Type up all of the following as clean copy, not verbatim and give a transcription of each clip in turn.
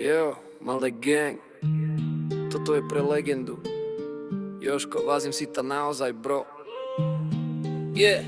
Jo, malé gang, toto je pre legendu. Jožko, vázim si to naozaj, bro. Yeah.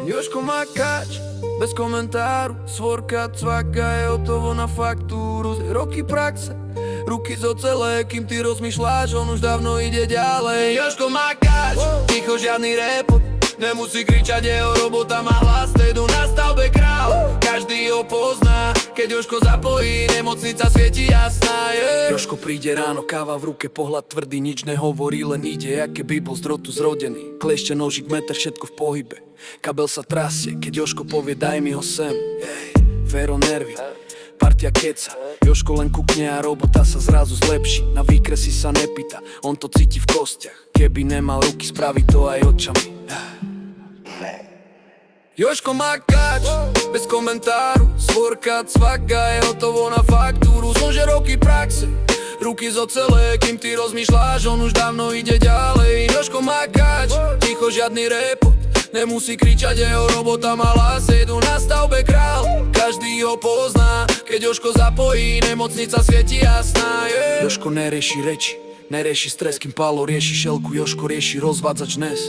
Jožko Makáč, bez komentáru. Svorka, cvaka, je hotovo na faktúru. Roky praxe, ruky zocelé. Kým ty rozmýšľaš, on už dávno ide ďalej. Jožko Makáč, ticho, žiadny repot. Nemusí kričať, jeho robota má hlas. Tedu na stavbe král, každý ho pozná. Keď Jožko zapojí, nemocnica svieti jasná, yeah. Jožko príde ráno, káva v ruke, pohľad tvrdý, nič nehovorí, len ide, jak keby bol z drotu zrodený. Klešťa, nožík, meter, všetko v pohybe. Kabel sa trasie, keď Jožko povie, daj mi ho sem. Fero nervy, partia keca. Jožko len kukne a robota sa zrazu zlepší. Na výkresy sa nepýta, on to cíti v kostiach. Keby nemal ruky, spraví to aj očami. Jožko Makáč, bez komentáru. Svorka, cvaka, je hotovo na faktúru. Som že roky praxe, ruky zocelé. Kým ty rozmýšľaš, on už dávno ide ďalej. Jožko Makáč, ticho, žiadny repot. Nemusí kričať, jeho robota má hlas. Jedu na stavbe král, každý ho pozná. Keď Jožko zapojí, nemocnica svieti jasná, yeah. Jožko nerieši reči, nerieši stres, kým Pálo rieši šelku. Jožko rieši rozvádzač dnes.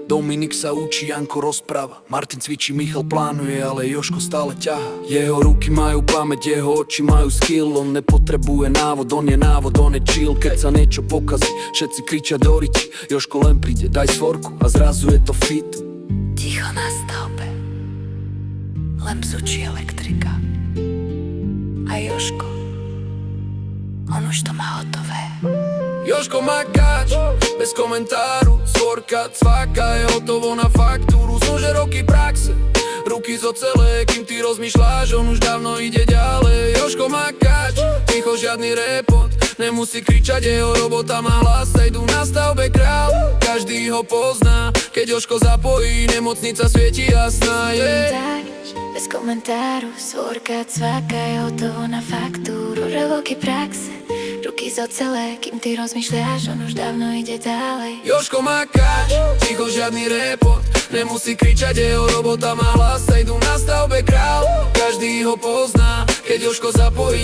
Dominik sa učí, Janko rozpráva. Martin cvičí, Michal plánuje, ale Jožko stále ťahá. Jeho ruky majú pamäť, jeho oči majú skill. On nepotrebuje návod, on je návod, on je chill. Keď sa niečo pokazí, všetci kričia do riti. Jožko len príde, daj svorku a zrazu je to fit. Ticho na stavbe, len bzučí elektrika. A Jožko, on už to má hotové. Jožko Makáč, bez komentáru. Svorka, cvaka, je hotovo na faktúru. Som že roky praxe, ruky zocelé. Kým ty rozmýšľaš, on už dávno ide ďalej. Jožko Makáč, ticho, žiadny repot. Nemusí kričať, jeho robota má hlas. Idú na stavbe král, každý ho pozná. Keď Jožko zapojí, nemocnica svieti jasná, yeah. Makáč, bez komentáru. Svorka, cvaka, je hotovo na faktúru. Roky praxe, ruky zocelé. Kým ty rozmýšľaš, on už dávno ide ďalej. Jožko Makáč, ticho, žiadny repot. Nemusí kričať, jeho robota má hlas. Idú na stavbe král, každý ho pozná. Keď Jožko zapojí,